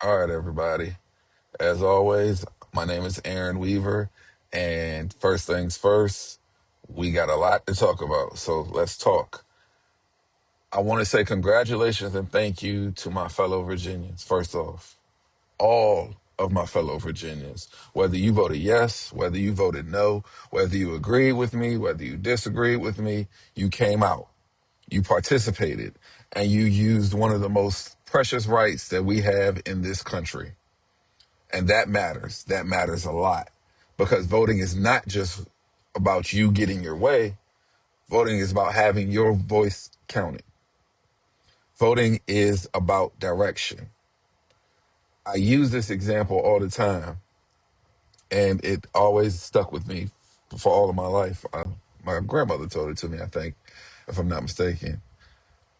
All right, everybody. As always, my name is Aaron Weaver, and first things first, we got a lot to talk about, so let's talk. I want to say congratulations and thank you to my fellow Virginians, first off. All of my fellow Virginians, whether you voted yes, whether you voted no, whether you agreed with me, whether you disagreed with me, you came out, you participated, and you used one of the most precious rights that we have in this country. And that matters. That matters a lot because voting is not just about you getting your way. Voting is about having your voice counted. Voting is about direction. I use this example all the time, and it always stuck with me for all of my life. My grandmother told it to me, I think, if I'm not mistaken.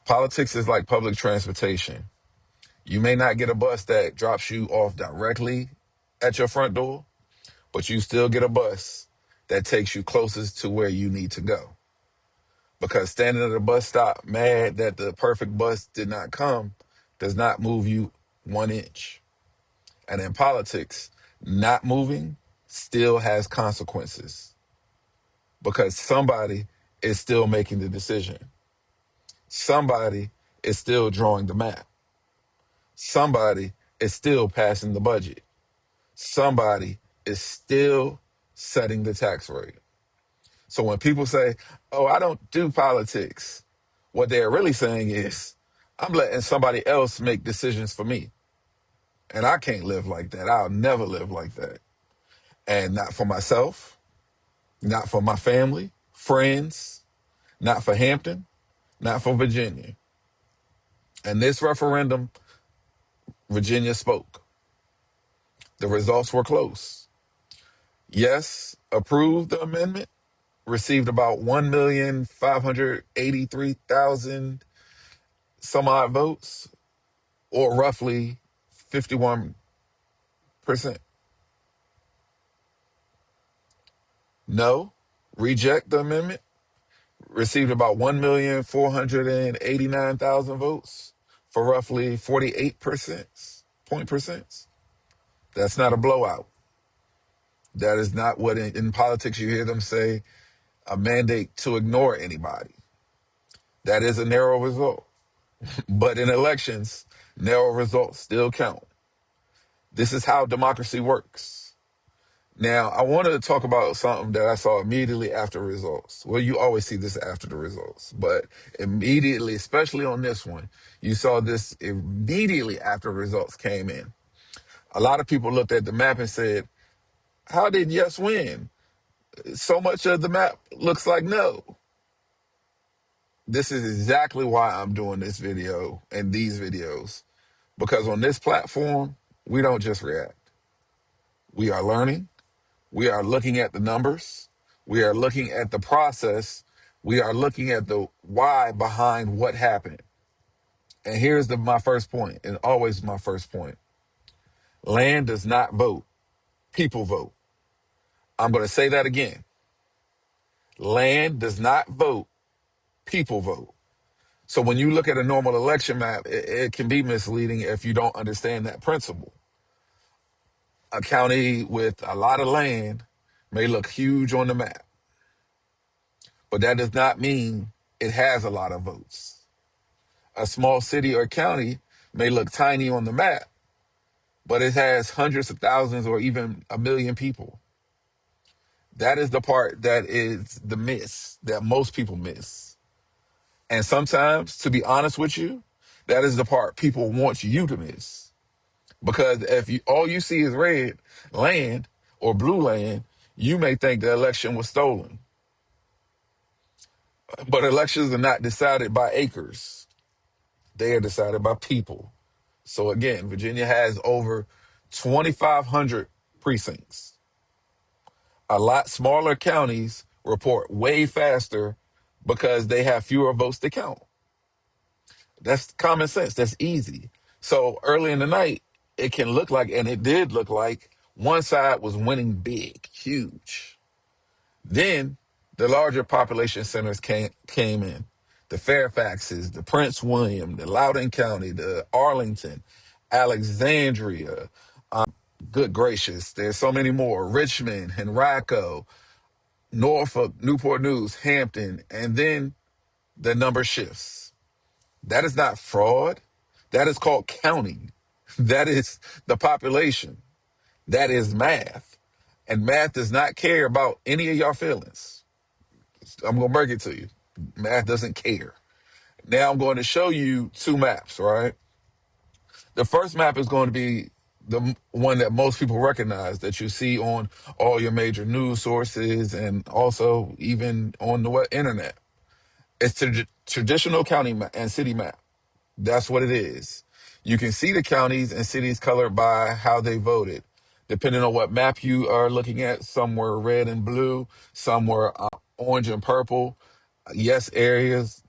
Politics is like public transportation. You may not get a bus that drops you off directly at your front door, but you still get a bus that takes you closest to where you need to go. Because standing at a bus stop mad that the perfect bus did not come does not move you 1 inch. And in politics, not moving still has consequences because somebody is still making the decision. Somebody is still drawing the map. Somebody is still passing the budget. Somebody is still setting the tax rate. So when people say, oh, I don't do politics, what they're really saying is, I'm letting somebody else make decisions for me. And I can't live like that. I'll never live like that. And not for myself, not for my family, friends, not for Hampton, not for Virginia. And this referendum, Virginia spoke. The results were close. Yes, approved the amendment, received about 1,583,000 some odd votes, or roughly 51%. No, reject the amendment, received about 1,489,000 votes for roughly 48% point percent. That's not a blowout. That is not what in politics you hear them say, a mandate to ignore anybody. That is a narrow result. But in elections, narrow results still count. This is how democracy works. Now, I wanted to talk about something that I saw immediately after results. Well, you always see this after the results, but immediately, especially on this one, you saw this immediately after results came in. A lot of people looked at the map and said, how did yes win? So much of the map looks like no. This is exactly why I'm doing this video and these videos, because on this platform, we don't just react. We are learning. We are looking at the numbers. We are looking at the process. We are looking at the why behind what happened. And here's my first point, and always my first point. Land does not vote. People vote. I'm going to say that again. Land does not vote. People vote. So when you look at a normal election map, it can be misleading if you don't understand that principle. A county with a lot of land may look huge on the map, but that does not mean it has a lot of votes. A small city or county may look tiny on the map, but it has hundreds of thousands or even a million people. That is the part that is the miss that most people miss. And sometimes, to be honest with you, that is the part people want you to miss. Because if all you see is red land or blue land, you may think the election was stolen. But elections are not decided by acres. They are decided by people. So again, Virginia has over 2,500 precincts. A lot smaller counties report way faster because they have fewer votes to count. That's common sense. That's easy. So early in the night, it can look like, and it did look like, one side was winning big, huge. Then the larger population centers came in. The Fairfaxes, the Prince William, the Loudoun County, the Arlington. Alexandria. Good gracious, there's so many more. Richmond, Henrico, Norfolk, Newport News, Hampton, and then the number shifts. That is not fraud. That is called counting. That is the population. That is math. And math does not care about any of your feelings. I'm going to break it to you. Math doesn't care. Now I'm going to show you two maps, right? The first map is going to be the one that most people recognize that you see on all your major news sources and also even on the internet. It's the traditional county and city map. That's what it is. You can see the counties and cities colored by how they voted. Depending on what map you are looking at, some were red and blue, some were orange and purple. Yes areas,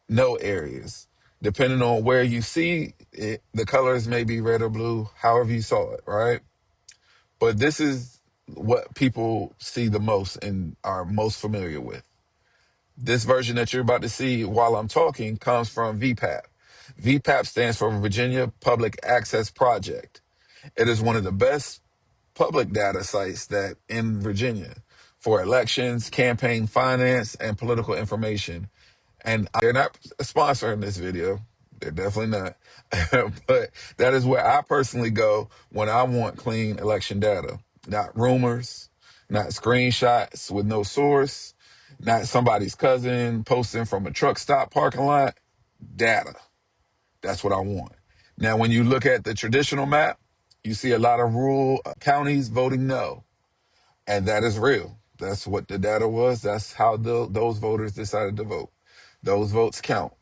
no areas. Depending on where you see it, the colors may be red or blue, however you saw it, right? But this is what people see the most and are most familiar with. This version that you're about to see while I'm talking comes from VPAP. VPAP stands for Virginia Public Access Project. It is one of the best public data sites that in Virginia for elections, campaign finance, and political information. And they're not sponsoring this video. They're definitely not. But that is where I personally go when I want clean election data. Not rumors, not screenshots with no source, not somebody's cousin posting from a truck stop parking lot. Data. That's what I want. Now, when you look at the traditional map, you see a lot of rural counties voting no. And that is real. That's what the data was. That's how those voters decided to vote. Those votes count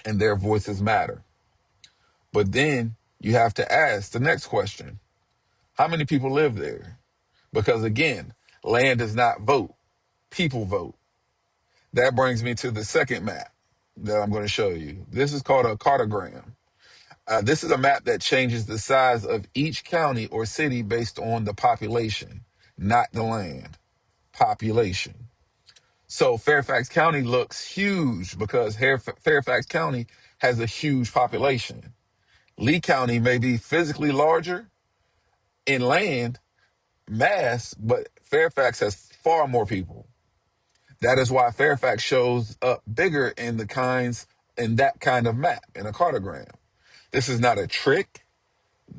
and their voices matter. But then you have to ask the next question. How many people live there? Because again, land does not vote. People vote. That brings me to the second map that I'm going to show you. This is called a cartogram. This is a map that changes the size of each county or city based on the population, not the land. Population. So Fairfax County looks huge because Fairfax County has a huge population. Lee County may be physically larger in land mass, but Fairfax has far more people. That is why Fairfax shows up bigger in that kind of map, in a cartogram. This is not a trick.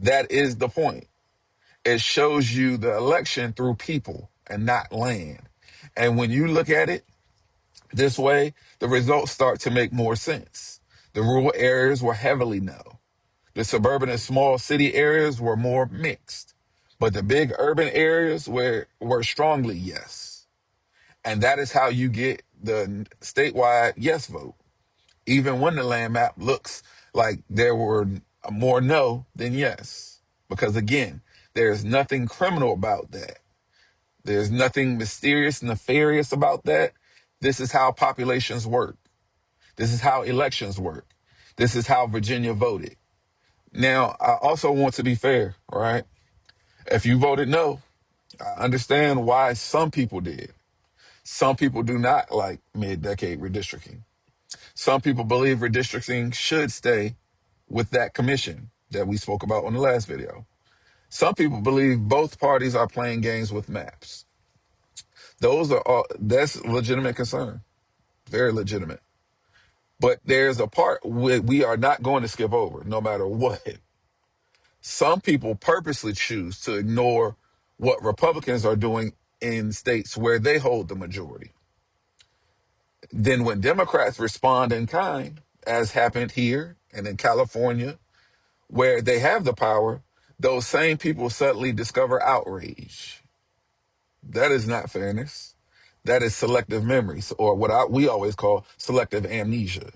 That is the point. It shows you the election through people and not land. And when you look at it this way, the results start to make more sense. The rural areas were heavily no. The suburban and small city areas were more mixed. But the big urban areas were strongly yes. And that is how you get the statewide yes vote. Even when the land map looks like there were more no than yes. Because again, there's nothing criminal about that. There's nothing mysterious, nefarious about that. This is how populations work. This is how elections work. This is how Virginia voted. Now, I also want to be fair, right? If you voted no, I understand why some people did. Some people do not like mid-decade redistricting. Some people believe redistricting should stay with that commission that we spoke about on the last video. Some people believe both parties are playing games with maps. That's legitimate concern, very legitimate. But there's a part we are not going to skip over, no matter what. Some people purposely choose to ignore what Republicans are doing in states where they hold the majority. Then when Democrats respond in kind, as happened here and in California, where they have the power, those same people suddenly discover outrage. That is not fairness. That is selective memories, or we always call selective amnesia.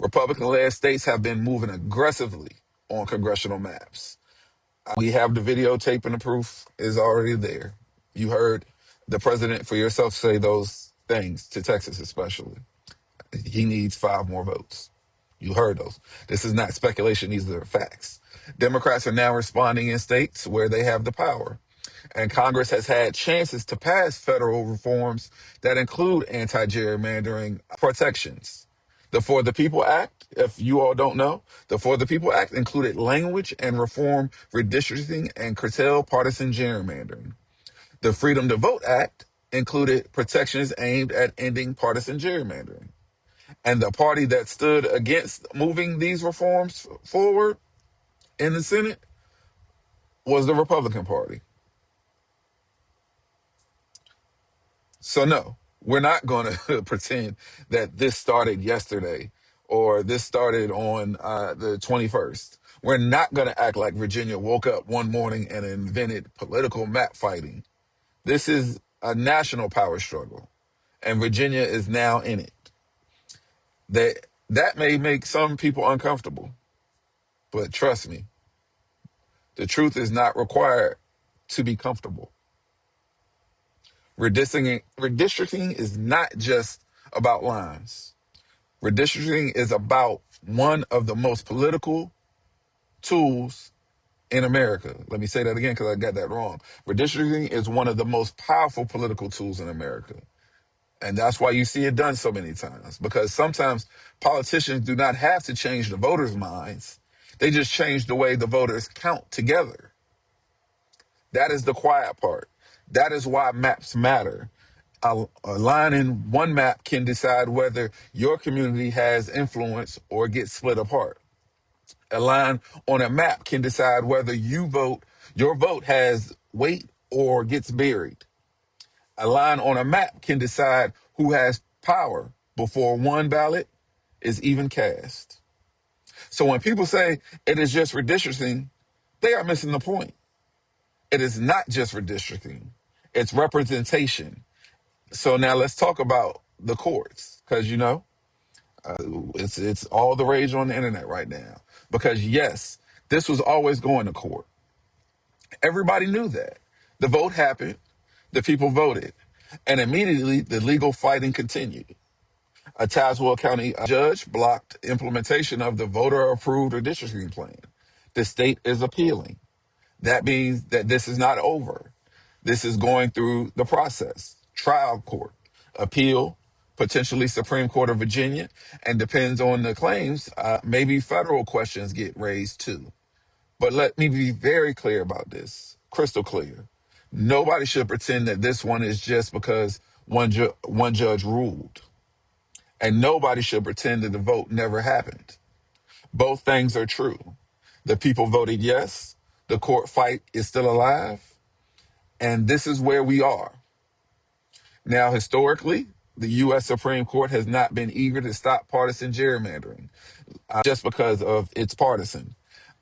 Republican-led states have been moving aggressively on congressional maps. We have the videotape and the proof is already there. You heard the president for yourself say those things to Texas especially. He needs 5 more votes. You heard those. This is not speculation. These are facts. Democrats are now responding in states where they have the power. And Congress has had chances to pass federal reforms that include anti-gerrymandering protections. The For the People Act If you all don't know, the For the People Act included language and reform redistricting and curtail partisan gerrymandering. The Freedom to Vote Act included protections aimed at ending partisan gerrymandering. And the party that stood against moving these reforms forward in the Senate was the Republican Party. So, no, we're not going to pretend that this started yesterday or this started on the 21st. We're not going to act like Virginia woke up one morning and invented political map fighting. This is a national power struggle, and Virginia is now in it. That may make some people uncomfortable, but trust me, the truth is not required to be comfortable. Redistricting is not just about lines. Redistricting is about one of the most political tools in America. Let me say that again because I got that wrong. Redistricting is one of the most powerful political tools in America. And that's why you see it done so many times, because sometimes politicians do not have to change the voters' minds. They just change the way the voters count together. That is the quiet part. That is why maps matter. A line in one map can decide whether your community has influence or gets split apart. A line on a map can decide whether your vote has weight or gets buried. A line on a map can decide who has power before one ballot is even cast. So when people say it is just redistricting, they are missing the point. It is not just redistricting. It's representation. So now let's talk about the courts, because it's all the rage on the internet right now. Because yes, this was always going to court. Everybody knew that. The vote happened, the people voted, and immediately the legal fighting continued. A Tazewell County judge blocked implementation of the voter-approved redistricting plan. The state is appealing. That means that this is not over. This is going through the process. Trial court, appeal, potentially Supreme Court of Virginia, and depends on the claims, maybe federal questions get raised too. But let me be very clear about this, crystal clear. Nobody should pretend that this one is just because one judge ruled. And nobody should pretend that the vote never happened. Both things are true. The people voted yes. The court fight is still alive. And this is where we are. Now, historically, the U.S. Supreme Court has not been eager to stop partisan gerrymandering just because of its partisan.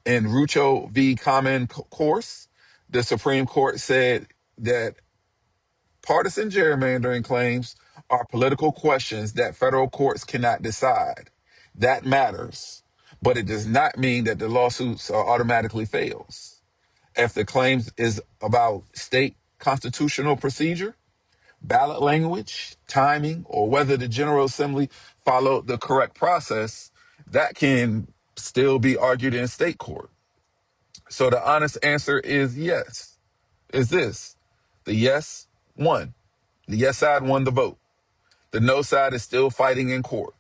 In Rucho v. Common Course, the Supreme Court said that partisan gerrymandering claims are political questions that federal courts cannot decide. That matters, but it does not mean that the lawsuits are automatically fails. If the claims is about state constitutional procedure, ballot language, timing, or whether the General Assembly followed the correct process, that can still be argued in state court. So the honest answer is yes. Is this. The yes won. The yes side won the vote. The no side is still fighting in court.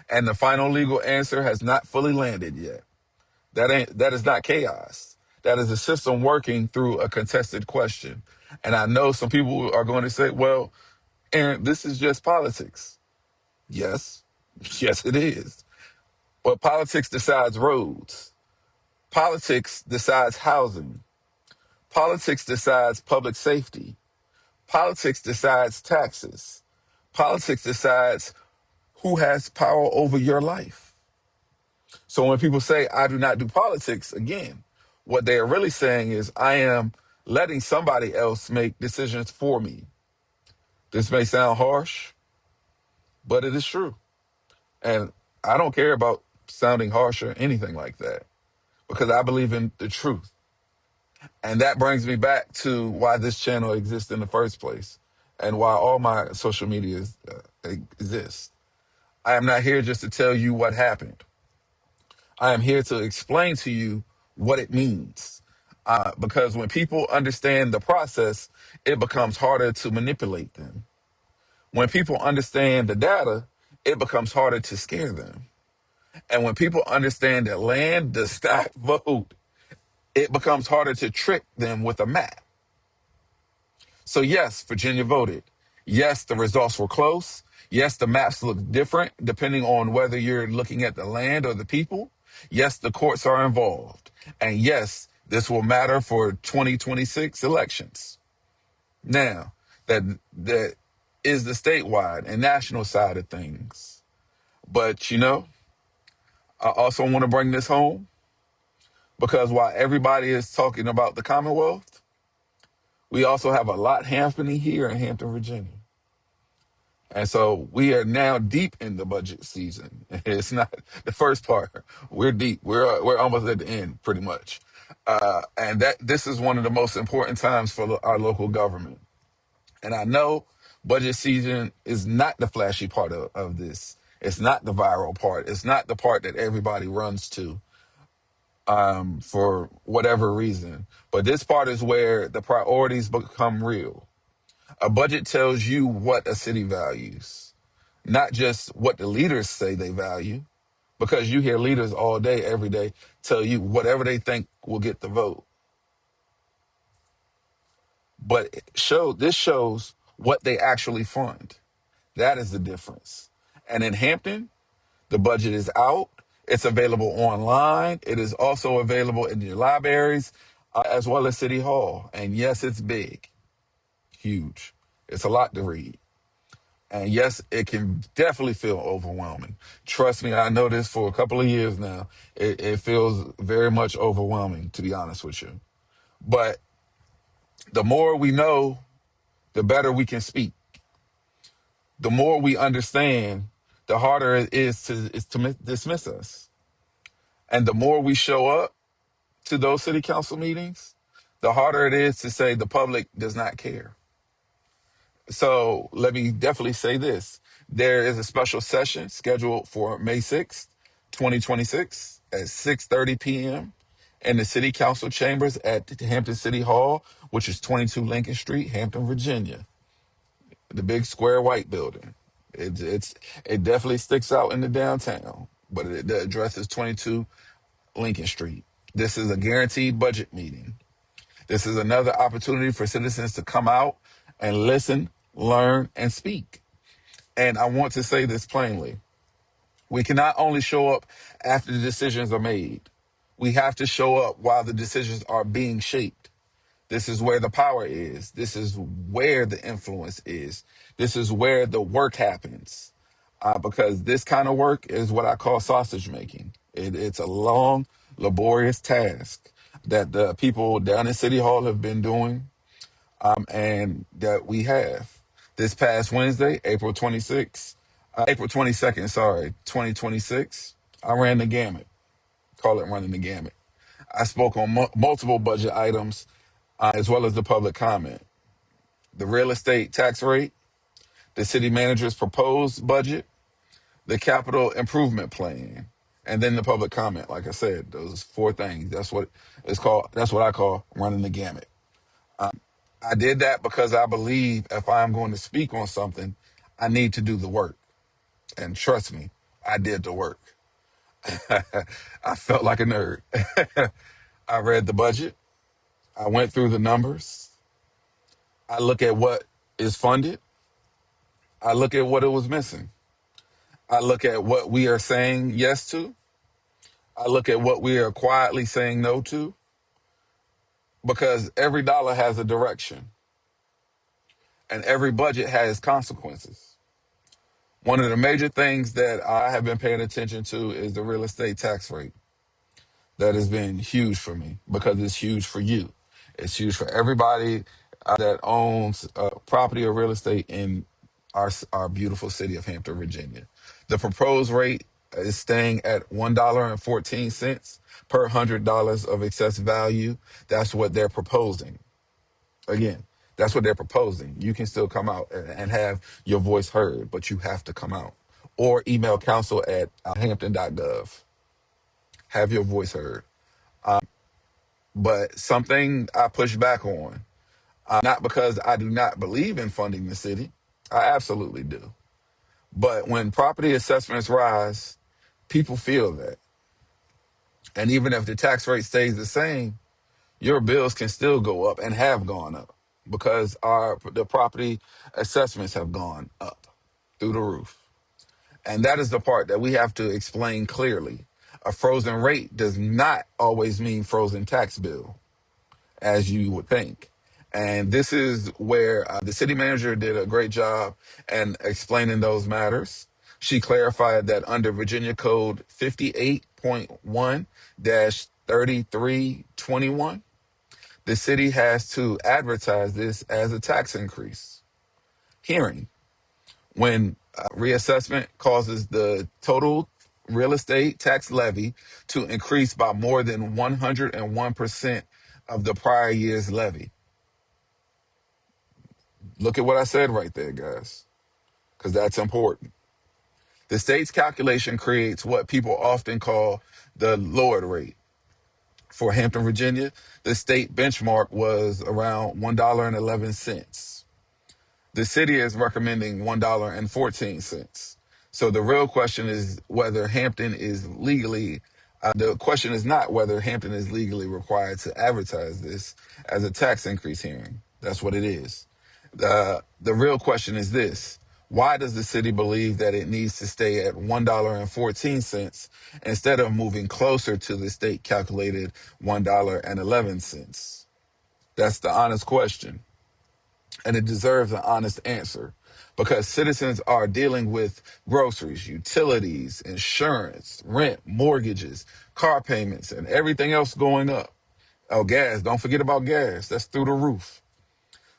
And the final legal answer has not fully landed yet. That is not chaos. That is a system working through a contested question. And I know some people are going to say, well, Aaron, this is just politics. Yes. Yes, it is. But politics decides roads. Politics decides housing. Politics decides public safety. Politics decides taxes. Politics decides who has power over your life. So when people say, I do not do politics, again, what they are really saying is, I am letting somebody else make decisions for me. This may sound harsh, but it is true. And I don't care about sounding harsh or anything like that, because I believe in the truth. And that brings me back to why this channel exists in the first place and why all my social media exists. I am not here just to tell you what happened. I am here to explain to you what it means. Because when people understand the process, it becomes harder to manipulate them. When people understand the data, it becomes harder to scare them. And when people understand that land does not vote, it becomes harder to trick them with a map. So yes, Virginia voted. Yes, the results were close. Yes, the maps look different depending on whether you're looking at the land or the people. Yes, the courts are involved. And yes, this will matter for 2026 elections. Now, that is the statewide and national side of things. But I also want to bring this home because while everybody is talking about the Commonwealth, we also have a lot happening here in Hampton, Virginia. And so we are now deep in the budget season. It's not the first part. We're deep. We're almost at the end, pretty much. And that this is one of the most important times for our local government. And I know budget season is not the flashy part of this. It's not the viral part. It's not the part that everybody runs to for whatever reason. But this part is where the priorities become real. A budget tells you what a city values, not just what the leaders say they value, because you hear leaders all day, every day, tell you whatever they think will get the vote. But this shows what they actually fund. That is the difference. And in Hampton, the budget is out. It's available online. It is also available in your libraries, as well as City Hall. And yes, it's big, huge. It's a lot to read. And yes, it can definitely feel overwhelming. Trust me, I know this for a couple of years now. It feels very much overwhelming, to be honest with you. But the more we know, the better we can speak. The more we understand, the harder it is to dismiss us. And the more we show up to those city council meetings, the harder it is to say the public does not care. So let me definitely say this. There is a special session scheduled for May 6th, 2026 at 6:30 p.m. in the City Council chambers at Hampton City Hall, which is 22 Lincoln Street, Hampton, Virginia. The big square white building. It definitely sticks out in the downtown, but the address is 22 Lincoln Street. This is a guaranteed budget meeting. This is another opportunity for citizens to come out and listen, learn, and speak. And I want to say this plainly. We cannot only show up after the decisions are made. We have to show up while the decisions are being shaped. This is where the power is. This is where the influence is. This is where the work happens. Because this kind of work is what I call sausage making. It's a long, laborious task that the people down in City Hall have been doing, and that we have. This past Wednesday, April 22nd, sorry, 2026, I ran the gamut. Call it running the gamut. I spoke on multiple budget items, as well as the public comment. The real estate tax rate, the city manager's proposed budget, the capital improvement plan, and then the public comment. Like I said, those four things. That's what it's called. That's what I call running the gamut. I did that because I believe if I'm going to speak on something, I need to do the work. And trust me, I did the work. I felt like a nerd. I read the budget. I went through the numbers. I look at what is funded. I look at what it was missing. I look at what we are saying yes to. I look at what we are quietly saying no to, because every dollar has a direction and every budget has consequences. One of the major things that I have been paying attention to is the real estate tax rate. That has been huge for me because it's huge for you. It's huge for everybody that owns property or real estate in our beautiful city of Hampton, Virginia. The proposed rate is staying at $1.14 per $100 of excess value. That's what they're proposing. Again, that's what they're proposing. You can still come out and have your voice heard, but you have to come out. Or email council at hampton.gov. Have your voice heard. But something I push back on, not because I do not believe in funding the city. I absolutely do. But when property assessments rise, People feel that. And even if the tax rate stays the same, your bills can still go up and have gone up because the property assessments have gone up through the roof. And that is the part that we have to explain clearly. A frozen rate does not always mean frozen tax bill, as you would think. And this is where the city manager did a great job in explaining those matters. She clarified that under Virginia Code 58.1 3321, the city has to advertise this as a tax increase hearing when reassessment causes the total real estate tax levy to increase by more than 101% of the prior year's levy. Look at what I said right there, guys, because that's important. The state's calculation creates what people often call the lowered rate. For Hampton, Virginia, the state benchmark was around $1.11. The city is recommending $1.14. So the real question is whether Hampton is legally, the question is not whether Hampton is legally required to advertise this as a tax increase hearing. That's what it is. The real question is this: why does the city believe that it needs to stay at $1.14 instead of moving closer to the state calculated $1.11? That's the honest question, and it deserves an honest answer because citizens are dealing with groceries, utilities, insurance, rent, mortgages, car payments, and everything else going up. Oh, gas. Don't forget about gas. That's through the roof.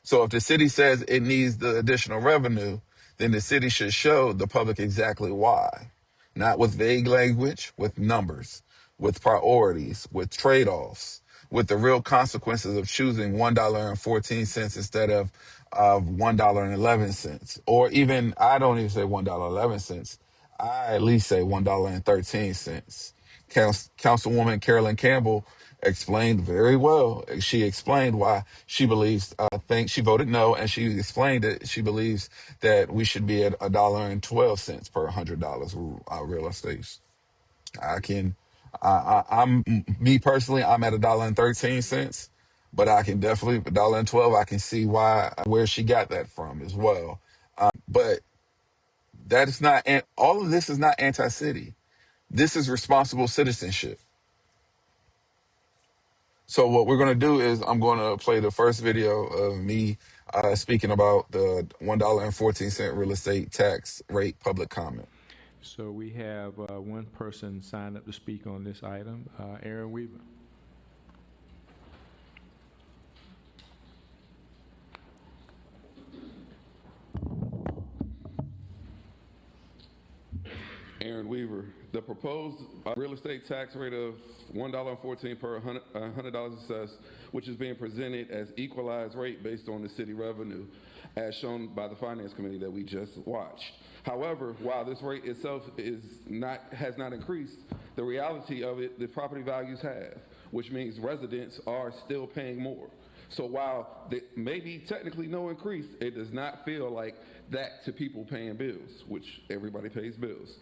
So if the city says it needs the additional revenue, then the city should show the public exactly why. Not with vague language, with numbers, with priorities, with trade-offs, with the real consequences of choosing $1.14 instead of $1.11. Or even, I don't even say $1.11. I at least say $1.13. Councilwoman Carolyn Campbell explained very well. She explained why she believes, she voted no, and she explained that she believes that we should be at $1.12 per $100 real estate. I can, I'm me personally, I'm at $1.13, but I can definitely $1.12. I can see where she got that from as well. But that is not, and all of this is not anti-city. This is responsible citizenship. So what we're going to do is I'm going to play the first video of me speaking about the $1.14 real estate tax rate public comment. So we have one person signed up to speak on this item, Aaron Weaver. Aaron Weaver. The proposed real estate tax rate of $1.14 per $100 assessed, which is being presented as equalized rate based on the city revenue, as shown by the Finance Committee that we just watched. However, while this rate itself has not increased, the reality of it, the property values have, which means residents are still paying more. So while there may be technically no increase, it does not feel like that to people paying bills, which everybody pays bills.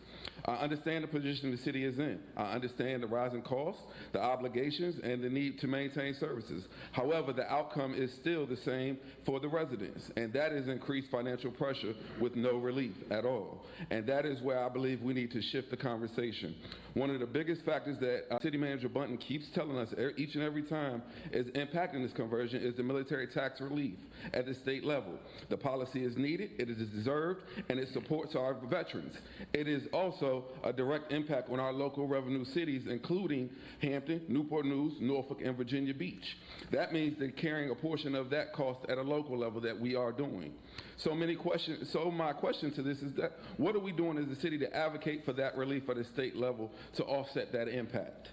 I understand the position the city is in. I understand the rising costs, the obligations, and the need to maintain services. However, the outcome is still the same for the residents, and that is increased financial pressure with no relief at all. And that is where I believe we need to shift the conversation. One of the biggest factors that City Manager Bunton keeps telling us each and every time is impacting this conversion is the military tax relief at the state level. The policy is needed, it is deserved, and it supports our veterans. It is also a direct impact on our local revenue cities, including Hampton, Newport News, Norfolk, and Virginia Beach. That means they're carrying a portion of that cost at a local level that we are doing. So my question to this is that what are we doing as a city to advocate for that relief at the state level to offset that impact?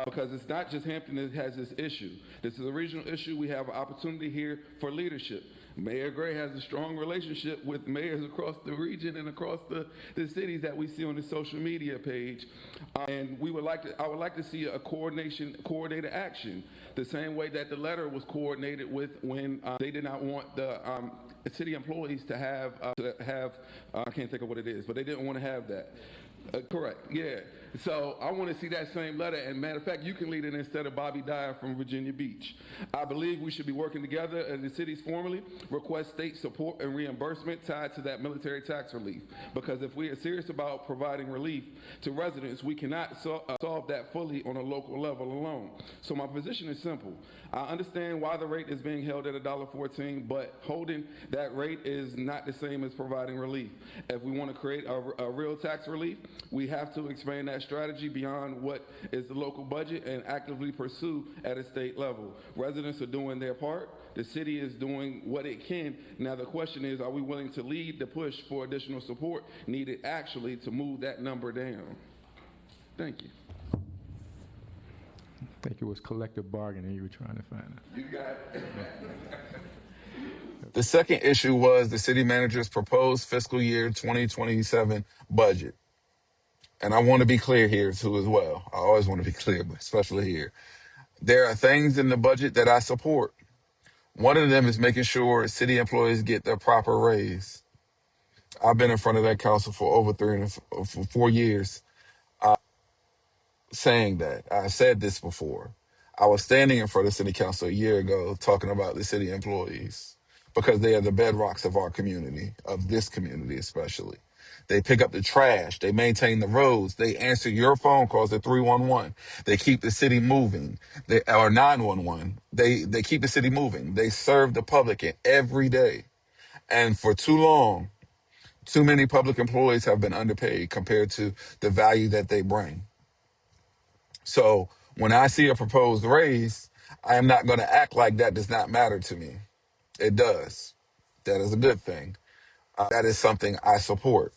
Because it's not just Hampton that has this issue. This is a regional issue. We have an opportunity here for leadership. Mayor Gray has a strong relationship with mayors across the region and across the cities that we see on the social media page. And I would like to see a coordinated action, the same way that the letter was coordinated with when they did not want the city employees to have I can't think of what it is, but they didn't want to have that. Correct, yeah. So I want to see that same letter. And matter of fact, you can lead it instead of Bobby Dyer from Virginia Beach. I believe we should be working together and the cities formally request state support and reimbursement tied to that military tax relief. Because if we are serious about providing relief to residents, we cannot solve that fully on a local level alone. So my position is simple. I understand why the rate is being held at $1.14, but holding that rate is not the same as providing relief. If we want to create a real tax relief, we have to expand that strategy beyond what is the local budget and actively pursue at a state level. Residents are doing their part. The city is doing what it can. Now the question is, are we willing to lead the push for additional support needed actually to move that number down? Thank you. I think it was collective bargaining you were trying to find. You got it. The second issue was the city manager's proposed fiscal year 2027 budget. And I want to be clear here too as well. I always want to be clear, but especially here. There are things in the budget that I support. One of them is making sure city employees get their proper raise. I've been in front of that council for over for 4 years saying that. I said this before. I was standing in front of city council a year ago talking about the city employees because they are the bedrocks of our community, of this community especially. They pick up the trash. They maintain the roads. They answer your phone calls at 311. They keep the city moving. Or 911. They keep the city moving. They serve the public every day. And for too long, too many public employees have been underpaid compared to the value that they bring. So when I see a proposed raise, I am not going to act like that does not matter to me. It does. That is a good thing. That is something I support.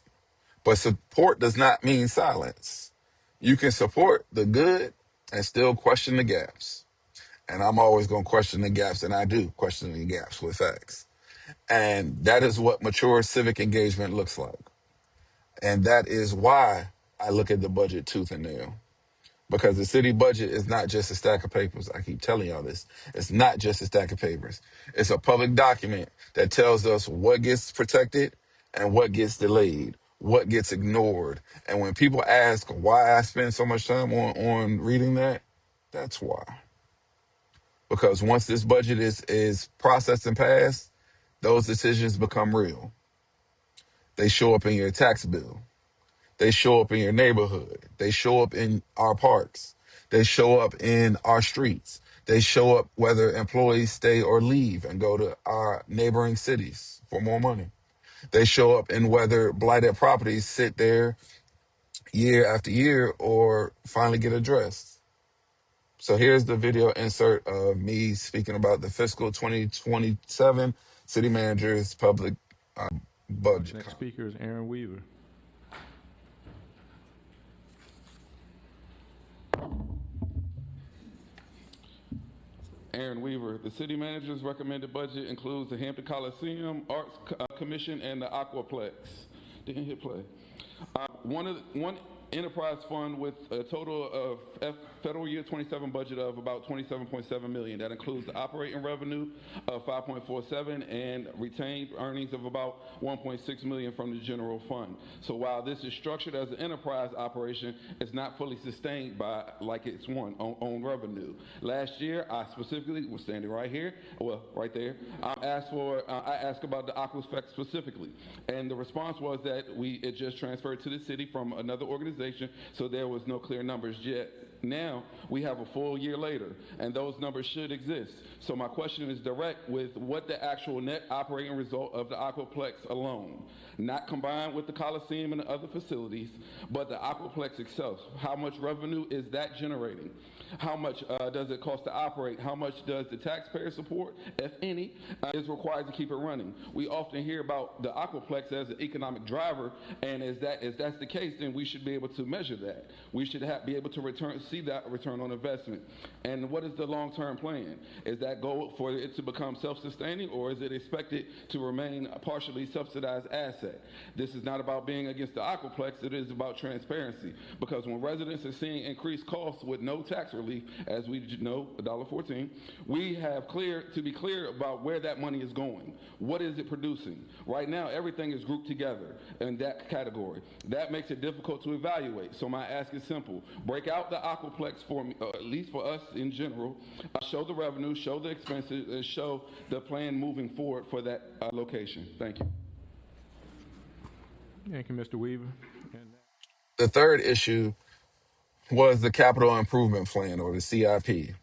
But support does not mean silence. You can support the good and still question the gaps. And I'm always going to question the gaps, and I do question the gaps with facts. And that is what mature civic engagement looks like. And that is why I look at the budget tooth and nail. Because the city budget is not just a stack of papers. I keep telling y'all this. It's not just a stack of papers. It's a public document that tells us what gets protected and what gets delayed, what gets ignored. And when people ask why I spend so much time on reading that, that's why. Because once this budget is processed and passed, those decisions become real. They show up in your tax bill. They show up in your neighborhood. They show up in our parks. They show up in our streets. They show up whether employees stay or leave and go to our neighboring cities for more money. They show up in whether blighted properties sit there year after year or finally get addressed. So here's the video insert of me speaking about the fiscal 2027 city manager's public budget. Next speaker is Aaron Weaver. Aaron Weaver, the city manager's recommended budget includes the Hampton Coliseum, Arts Commission, and the Aquaplex. Didn't hit play. One enterprise fund with a total of federal year 27 budget of about $27.7 million. That includes the operating revenue of $5.47 and retained earnings of about $1.6 million from the general fund. So while this is structured as an enterprise operation, it's not fully sustained by like its own revenue. Last year, I specifically was standing right here, well, right there. I asked about the Aquaplex specifically, and the response was that it just transferred to the city from another organization, so there was no clear numbers yet. Now we have a full year later, and those numbers should exist. So my question is direct with what the actual net operating result of the Aquaplex alone, not combined with the Coliseum and the other facilities, but the Aquaplex itself. How much revenue is that generating? How much does it cost to operate? How much does the taxpayer support, if any, is required to keep it running? We often hear about the Aquaplex as an economic driver, and if that's the case, then we should be able to measure that. We should be able to see that return on investment. And what is the long-term plan? Is that goal for it to become self-sustaining, or is it expected to remain a partially subsidized asset? This is not about being against the aquaplex, it is about transparency. Because when residents are seeing increased costs with no tax relief, as we know, $1.14, we have to be clear about where that money is going. What is it producing? Right now, everything is grouped together in that category. That makes it difficult to evaluate. So my ask is simple. Break out the aquaplex for me, at least for us in general. Show the revenue, show the expenses, and show the plan moving forward for that location. Thank you. Thank you, Mr. Weaver. The third issue was the capital improvement plan, or the CIP.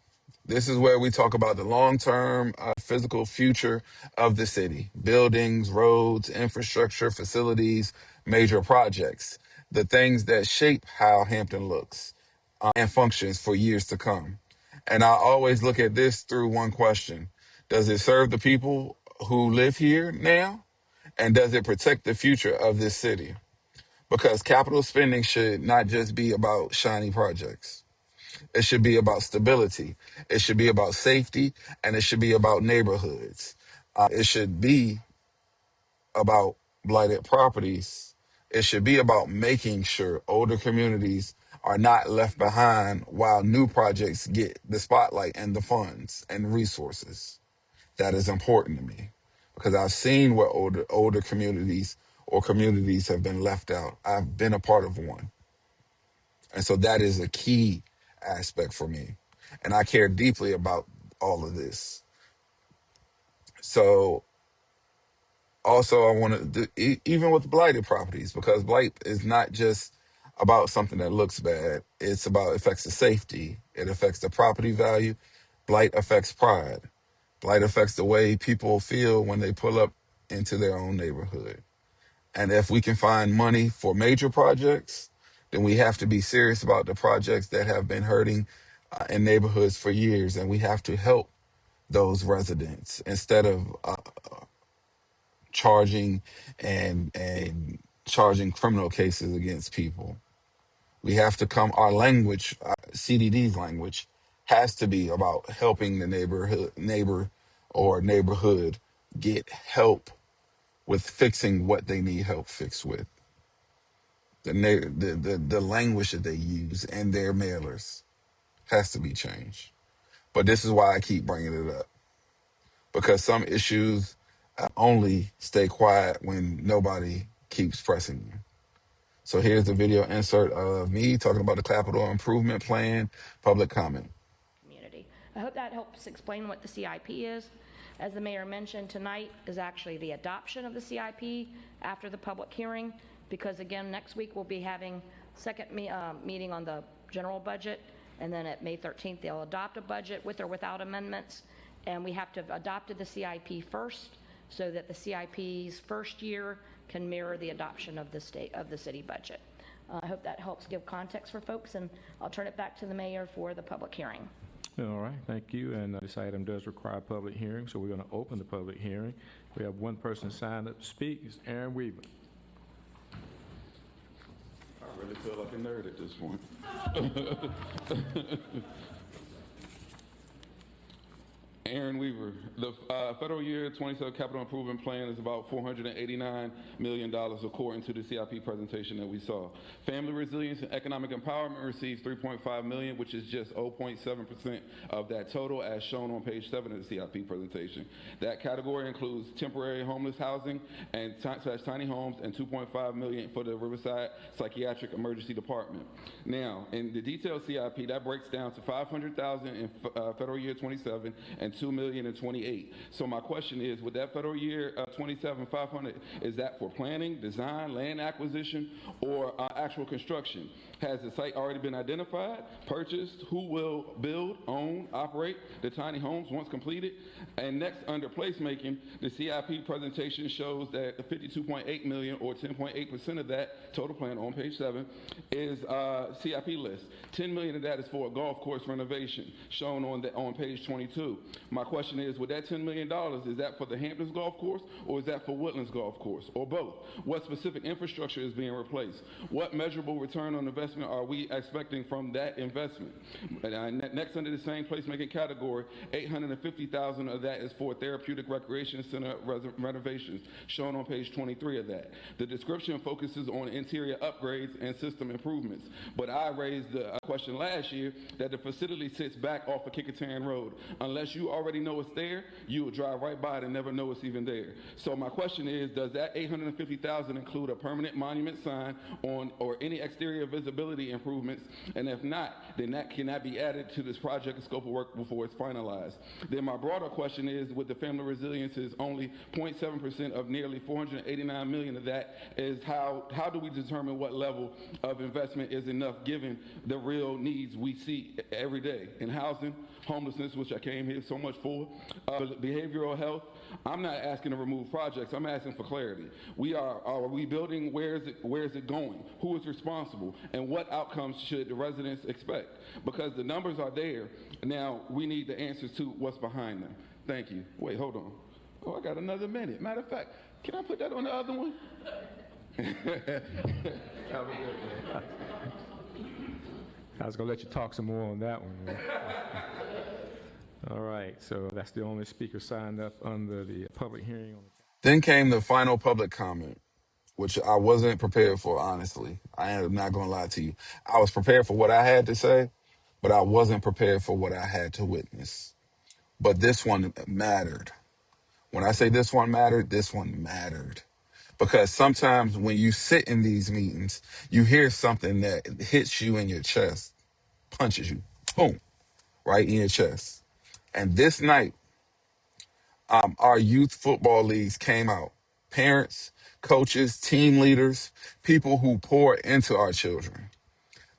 This is where we talk about the long-term physical future of the city: buildings, roads, infrastructure, facilities, major projects, the things that shape how Hampton looks and functions for years to come. And I always look at this through one question: does it serve the people who live here now? And does it protect the future of this city? Because capital spending should not just be about shiny projects. It should be about stability. It should be about safety, and it should be about neighborhoods. It should be about blighted properties. It should be about making sure older communities are not left behind while new projects get the spotlight and the funds and resources. That is important to me because I've seen where older communities or communities have been left out. I've been a part of one. And so that is a key aspect for me. And I care deeply about all of this. So also I want to do, even with blighted properties, because blight is not just about something that looks bad. It's about affects the safety. It affects the property value. Blight affects pride. Blight affects the way people feel when they pull up into their own neighborhood. And if we can find money for major projects, then we have to be serious about the projects that have been hurting in neighborhoods for years. And we have to help those residents instead of charging and charging criminal cases against people. We have to come, our language, CDD's language, has to be about helping the neighbor or neighborhood get help with fixing what they need help fixed with. The language that they use and their mailers has to be changed. But this is why I keep bringing it up, because some issues only stay quiet when nobody keeps pressing them. So here's the video insert of me talking about the capital improvement plan, public comment. Community. I hope that helps explain what the CIP is. As the mayor mentioned, tonight is actually the adoption of the CIP after the public hearing, because again, next week we'll be having second meeting on the general budget, and then at May 13th they'll adopt a budget with or without amendments, and we have to have adopted the CIP first so that the CIP's first year can mirror the adoption of the city budget. I hope that helps give context for folks, and I'll turn it back to the mayor for the public hearing. All right, thank you. And this item does require a public hearing, so we're going to open the public hearing. We have one person signed up to speak. It's Aaron Weaver. I really feel like a nerd at this point. Aaron Weaver. The federal year 27 capital improvement plan is about $489 million according to the CIP presentation that we saw. Family resilience and economic empowerment receives $3.5 million, which is just 0.7% of that total, as shown on page 7 of the CIP presentation. That category includes temporary homeless housing and tiny homes, and $2.5 million for the Riverside Psychiatric Emergency Department. Now, in the detailed CIP, that breaks down to $500,000 in federal year 27 and $2 million in 28. So my question is, with that federal year 27 500, is that for planning, design, land acquisition, or actual construction? Has the site already been identified, purchased? Who will build, own, operate the tiny homes once completed? And next, under placemaking, the CIP presentation shows that 52.8 million, or 10.8% of that total plan on page 7, is CIP list. 10 million of that is for a golf course renovation, shown on page 22. My question is, with that $10 million, is that for the Hamptons golf course or is that for Woodlands golf course or both? What specific infrastructure is being replaced? What measurable return on investment are we expecting from that investment? Next, under the same placemaking category, $850,000 of that is for therapeutic recreation center renovations, shown on page 23 of that. The description focuses on interior upgrades and system improvements, but I raised the question last year that the facility sits back off of Kickertan Road. Unless you already know it's there, you will drive right by it and never know it's even there. So my question is, does that $850,000 include a permanent monument sign on or any exterior visibility improvements? And if not, then that cannot be added to this project scope of work before it's finalized. Then my broader question is, with the family resilience is only 0.7% of nearly $489 million of that, is how do we determine what level of investment is enough given the real needs we see every day in housing, homelessness, which I came here so much for, behavioral health? I'm not asking to remove projects. I'm asking for clarity. Are we building? Where is it going? Who is responsible? And what outcomes should the residents expect? Because the numbers are there. Now we need the answers to what's behind them. Thank you. Wait, hold on. Oh, I got another minute. Matter of fact, can I put that on the other one? Have a good day. I was going to let you talk some more on that one. All right, so that's the only speaker signed up under the public hearing. Then came the final public comment, which I wasn't prepared for, honestly. I am not going to lie to you. I was prepared for what I had to say, but I wasn't prepared for what I had to witness. But this one mattered. When I say this one mattered, this one mattered. Because sometimes when you sit in these meetings, you hear something that hits you in your chest, punches you, boom, right in your chest. And this night, our youth football leagues came out. Parents, coaches, team leaders, people who pour into our children.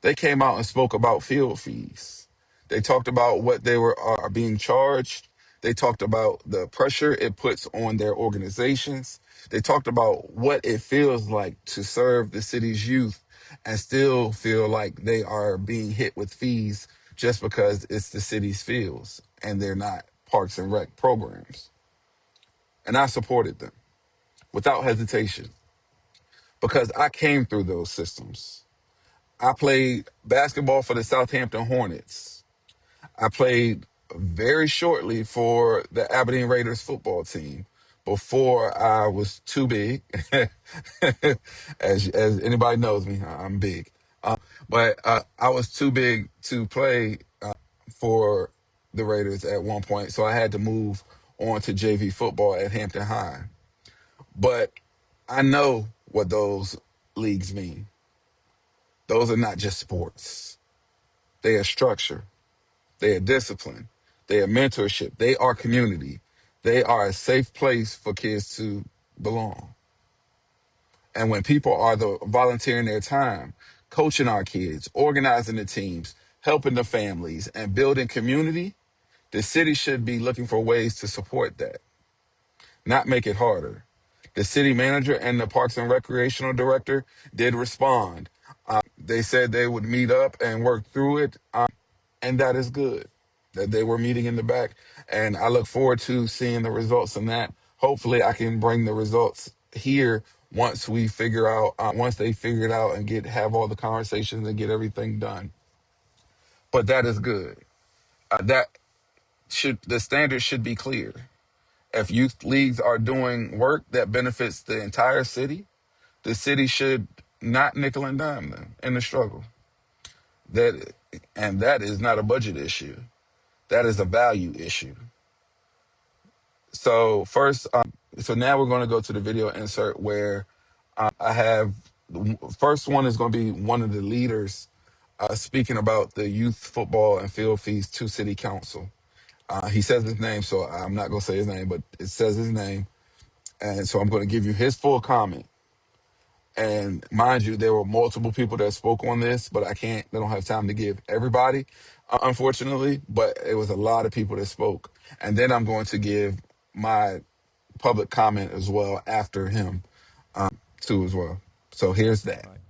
They came out and spoke about field fees. They talked about what they are being charged. They talked about the pressure it puts on their organizations. They talked about what it feels like to serve the city's youth and still feel like they are being hit with fees just because it's the city's fields and they're not parks and rec programs. And I supported them without hesitation because I came through those systems. I played basketball for the Southampton Hornets. I played very shortly for the Aberdeen Raiders football team before I was too big. as anybody knows me, I'm big. But I was too big to play for the Raiders at one point, so I had to move on to JV football at Hampton High. But I know what those leagues mean. Those are not just sports. They are structure. They are discipline. They are mentorship. They are community. They are a safe place for kids to belong. And when people are volunteering their time, coaching our kids, organizing the teams, helping the families, and building community, the city should be looking for ways to support that, not make it harder. The city manager and the Parks and Recreational Director did respond. They said they would meet up and work through it, and that is good that they were meeting in the back. And I look forward to seeing the results in that. Hopefully, I can bring the results here once we figure out, once they figure it out and have all the conversations and get everything done. But that is good. The standard should be clear. If youth leagues are doing work that benefits the entire city, the city should not nickel and dime them in the struggle. That is not a budget issue. That is a value issue. So so now we're going to go to the video insert where I have the first one is going to be one of the leaders speaking about the youth football and field fees to city council. He says his name, so I'm not going to say his name, but it says his name. And so I'm going to give you his full comment. And mind you, there were multiple people that spoke on this, but I don't have time to give everybody, unfortunately, but it was a lot of people that spoke. And then I'm going to give my public comment as well after him, too, as well. So here's that. All right.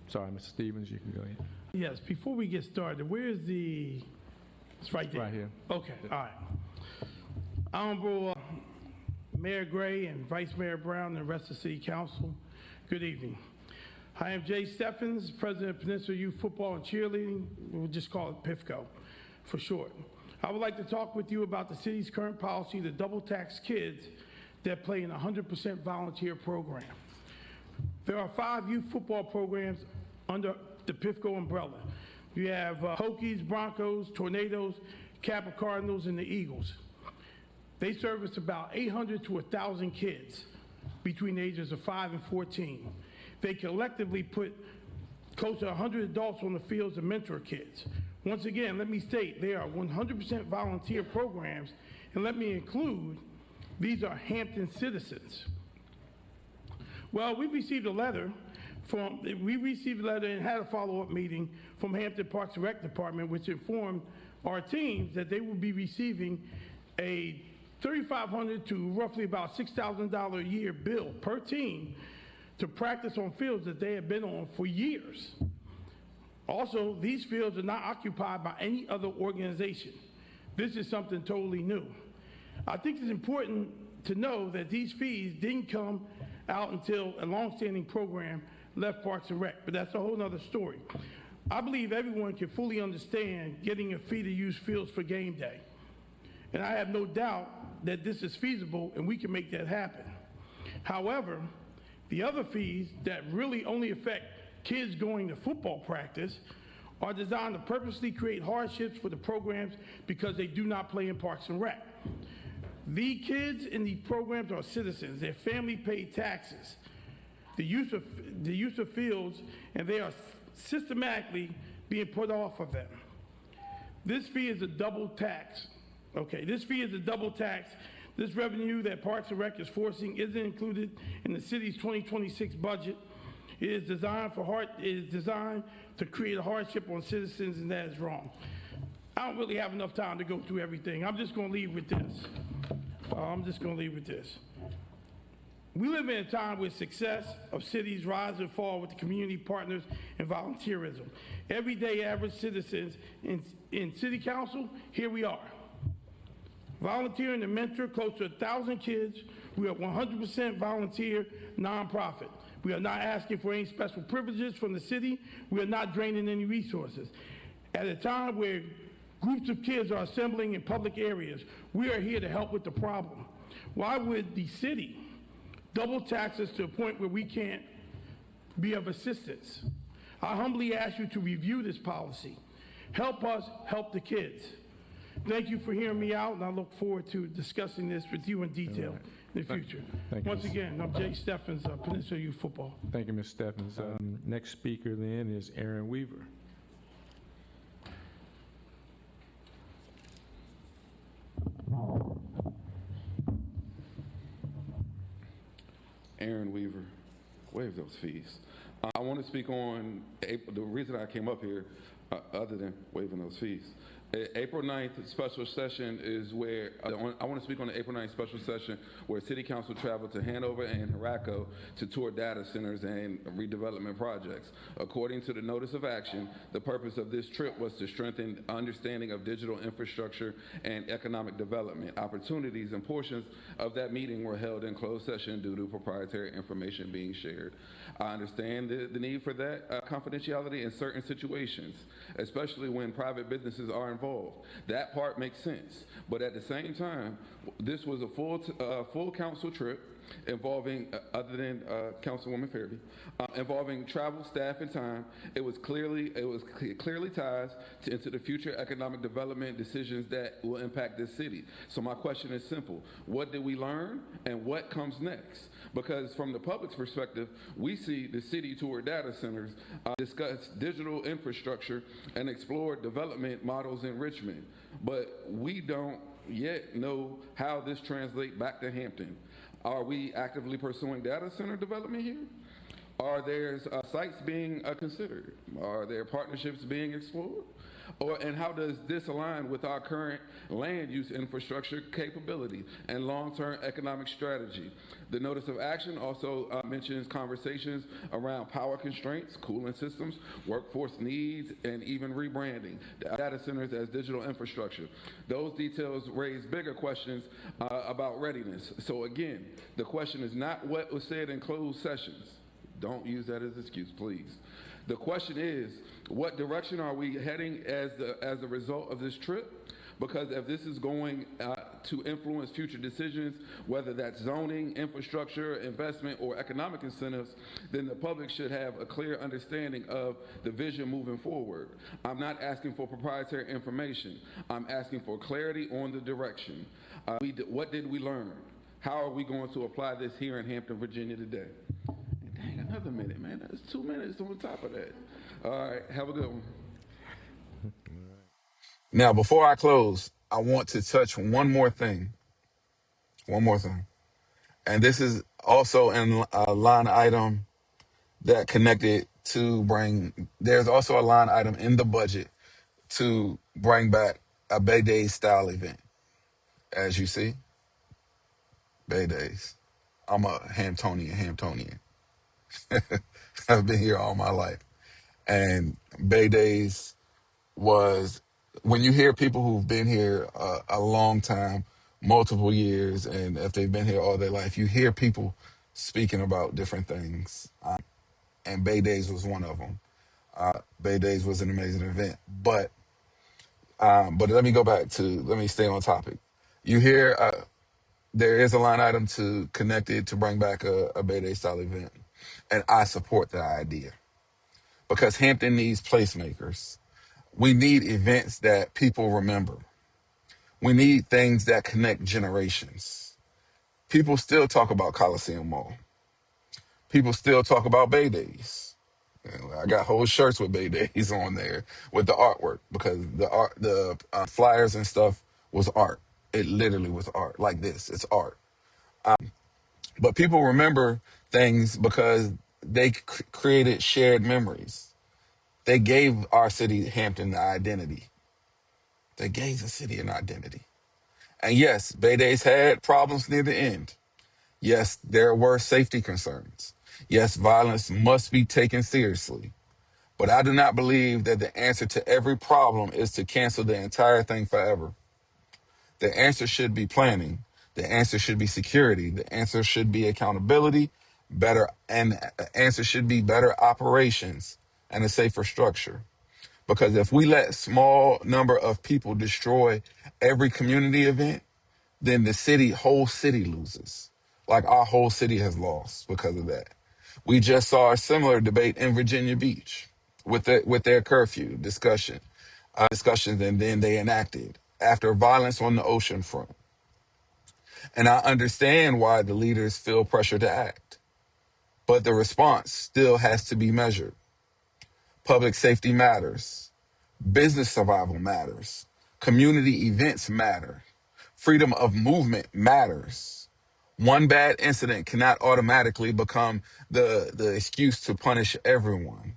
Sorry, Mr. Stevens, you can go ahead. Yes, before we get started, where is the, it's right there. Right here. Okay, all right. Honorable Mayor Gray and Vice Mayor Brown and the rest of the City Council, good evening. I am Jay Steffens, President of Peninsula Youth Football and Cheerleading. We'll just call it PIFCO for short. I would like to talk with you about the city's current policy to double tax kids that play in a 100% volunteer program. There are 5 youth football programs under the PIFCO umbrella. You have Hokies, Broncos, Tornadoes, Kappa Cardinals, and the Eagles. They service about 800 to 1,000 kids between the ages of 5 and 14. They collectively put close to 100 adults on the fields to mentor kids. Once again, let me state, they are 100% volunteer programs, and let me include, these are Hampton citizens. Well, we received a letter and had a follow-up meeting from Hampton Parks and Rec Department, which informed our teams that they will be receiving a $3,500 to roughly about $6,000 a year bill per team to practice on fields that they have been on for years. Also, these fields are not occupied by any other organization. This is something totally new. I think it's important to know that these fees didn't come out until a longstanding program left Parks and Rec, but that's a whole other story. I believe everyone can fully understand getting a fee to use fields for game day. And I have no doubt that this is feasible and we can make that happen. However, the other fees that really only affect kids going to football practice are designed to purposely create hardships for the programs because they do not play in Parks and Rec. The kids in these programs are citizens. Their family pay taxes, the use of fields, and they are systematically being put off of them. This fee is a double tax. Okay, this fee is a double tax. This revenue that Parks and Rec is forcing isn't included in the city's 2026 budget. It is designed to create a hardship on citizens, and that is wrong. I don't really have enough time to go through everything. I'm just going to leave with this. We live in a time where success of cities rise and fall with the community partners and volunteerism. Everyday average citizens in city council, here we are. Volunteering to mentor close to 1,000 kids. We are 100% volunteer nonprofit. We are not asking for any special privileges from the city. We are not draining any resources. At a time where groups of kids are assembling in public areas, we are here to help with the problem. Why would the city double tax us to a point where we can't be of assistance? I humbly ask you to review this policy. Help us help the kids. Thank you for hearing me out, and I look forward to discussing this with you in detail in the future. Once again, I'm Jay Steffens, Peninsula Youth Football. Thank you, Ms. Steffens. Next speaker then is Aaron Weaver. Aaron Weaver, waive those fees. I want to speak on the reason I came up here, other than waiving those fees. April 9th special session is where, I want to speak on the April 9th special session where City Council traveled to Hanover and Henrico to tour data centers and redevelopment projects. According to the notice of action, the purpose of this trip was to strengthen understanding of digital infrastructure and economic development. Opportunities and portions of that meeting were held in closed session due to proprietary information being shared. I understand the need for that confidentiality in certain situations, especially when private businesses are involved. That part makes sense. But at the same time, this was a full council trip involving, other than Councilwoman Fairby, involving travel, staff, and time. It was clearly ties into the future economic development decisions that will impact this city. So my question is simple: what did we learn, and what comes next? Because from the public's perspective, we see the city tour data centers, discuss digital infrastructure, and explore development models in Richmond. But we don't yet know how this translates back to Hampton. Are we actively pursuing data center development here? Are there sites being considered? Are there partnerships being explored? And how does this align with our current land use infrastructure capability and long-term economic strategy? The notice of action also mentions conversations around power constraints, cooling systems, workforce needs, and even rebranding data centers as digital infrastructure. Those details raise bigger questions about readiness. So again, the question is not what was said in closed sessions. Don't use that as an excuse, please. The question is, what direction are we heading as a result of this trip? Because if this is going to influence future decisions, whether that's zoning, infrastructure, investment, or economic incentives, then the public should have a clear understanding of the vision moving forward. I'm not asking for proprietary information. I'm asking for clarity on the direction. What did we learn? How are we going to apply this here in Hampton, Virginia today? Dang, another minute, man. That's 2 minutes on top of that. All right, have a good one. Now, before I close, I want to touch one more thing. One more thing. And this is also in a line item that connected to there's also a line item in the budget to bring back a Bay Days style event. As you see, Bay Days. I'm a Hamptonian. I've been here all my life. And Bay Days was, when you hear people who've been here a long time, multiple years, and if they've been here all their life, you hear people speaking about different things. And Bay Days was one of them. Bay Days was an amazing event. But let me stay on topic. You hear there is a line item to connect it to bring back a Bay Day style event. And I support that idea because Hampton needs placemakers. We need events that people remember. We need things that connect generations. People still talk about Coliseum Mall. People still talk about Bay Days. I got whole shirts with Bay Days on there with the artwork because the flyers and stuff was art. It literally was art like this. It's art. But people remember things because they created shared memories. They gave our city, Hampton, the identity. They gave the city an identity. And yes, Bay Days had problems near the end. Yes, there were safety concerns. Yes, violence must be taken seriously. But I do not believe that the answer to every problem is to cancel the entire thing forever. The answer should be planning. The answer should be security. The answer should be accountability, and the answer should be better operations and a safer structure. Because if we let small number of people destroy every community event, then whole city loses. Like our whole city has lost because of that. We just saw a similar debate in Virginia Beach with their curfew discussions, and then they enacted after violence on the ocean front. And I understand why the leaders feel pressure to act, but the response still has to be measured. Public safety matters. Business survival matters. Community events matter. Freedom of movement matters. One bad incident cannot automatically become the excuse to punish everyone.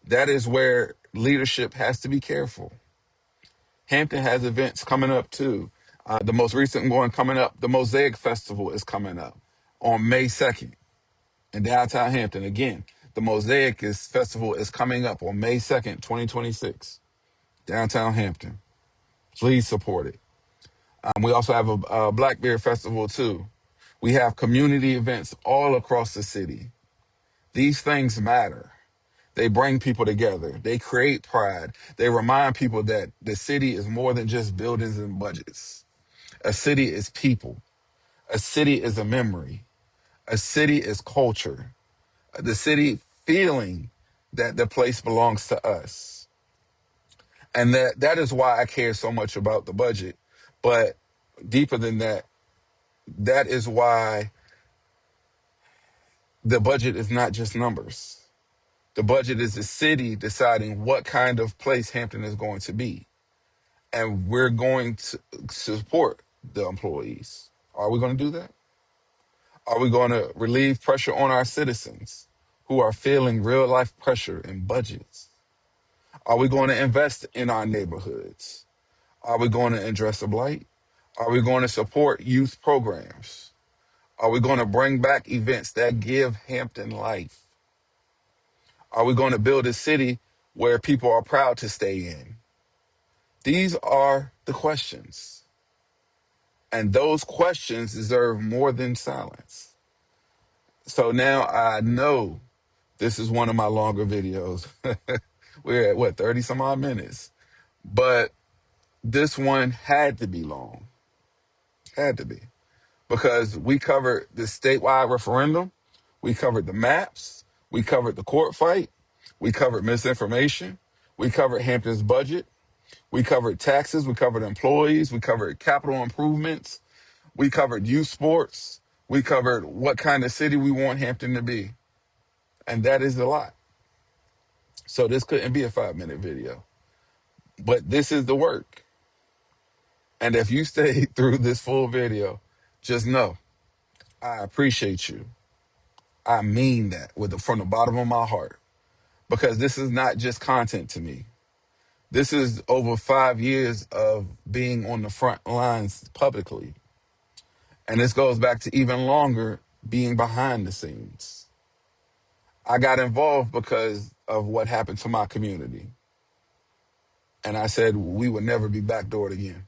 That is where leadership has to be careful. Hampton has events coming up too. The most recent one coming up, the Mosaic Festival is coming up on May 2nd in downtown Hampton. Again, the Festival is coming up on May 2nd, 2026, downtown Hampton. Please support it. We also have a Black Bear Festival too. We have community events all across the city. These things matter. They bring people together. They create pride. They remind people that the city is more than just buildings and budgets. A city is people. A city is a memory. A city is culture. The city feeling that the place belongs to us. And that is why I care so much about the budget. But deeper than that, that is why the budget is not just numbers. The budget is the city deciding what kind of place Hampton is going to be. And we're going to support the employees. Are we going to do that? Are we going to relieve pressure on our citizens who are feeling real life pressure in budgets? Are we going to invest in our neighborhoods? Are we going to address the blight? Are we going to support youth programs? Are we going to bring back events that give Hampton life? Are we going to build a city where people are proud to stay in? These are the questions. And those questions deserve more than silence. So now I know this is one of my longer videos. We're at what, 30 some odd minutes? But this one had to be long. Had to be. Because we covered the statewide referendum, we covered the maps, we covered the court fight, we covered misinformation, we covered Hampton's budget, we covered taxes, we covered employees, we covered capital improvements, we covered youth sports, we covered what kind of city we want Hampton to be. And that is a lot. So this couldn't be a 5-minute video. But this is the work. And if you stayed through this full video, just know I appreciate you. I mean that from the bottom of my heart, because this is not just content to me. This is over 5 years of being on the front lines publicly. And this goes back to even longer being behind the scenes. I got involved because of what happened to my community. And I said we would never be backdoored again.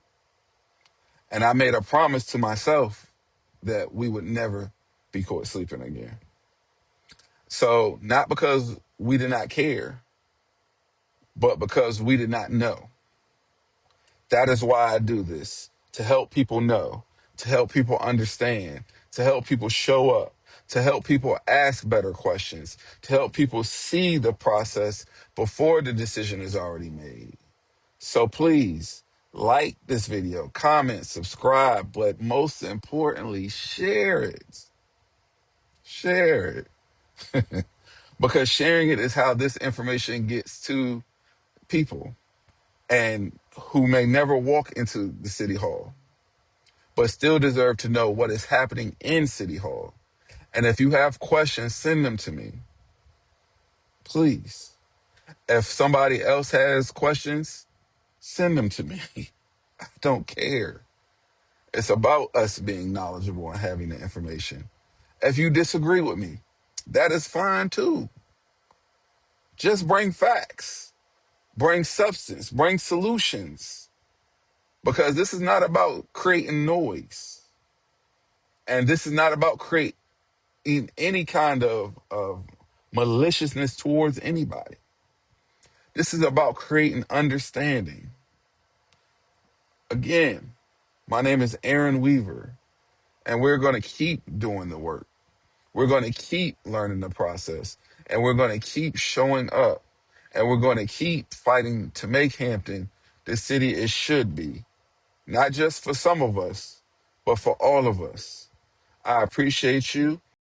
And I made a promise to myself that we would never be caught sleeping again. So not because we did not care, but because we did not know. That is why I do this, to help people know, to help people understand, to help people show up, to help people ask better questions, to help people see the process before the decision is already made. So please, like this video, comment, subscribe, but most importantly, share it. Share it. Because sharing it is how this information gets to people and who may never walk into the city hall, but still deserve to know what is happening in City Hall. And if you have questions, send them to me, please. If somebody else has questions, send them to me. I don't care. It's about us being knowledgeable and having the information. If you disagree with me, that is fine too. Just bring facts, bring substance, bring solutions. Because this is not about creating noise. And this is not about creating any kind of maliciousness towards anybody. This is about creating understanding. Again, my name is Aaron Weaver, and we're going to keep doing the work. We're going to keep learning the process, and we're going to keep showing up, and we're going to keep fighting to make Hampton the city it should be, not just for some of us, but for all of us. I appreciate you.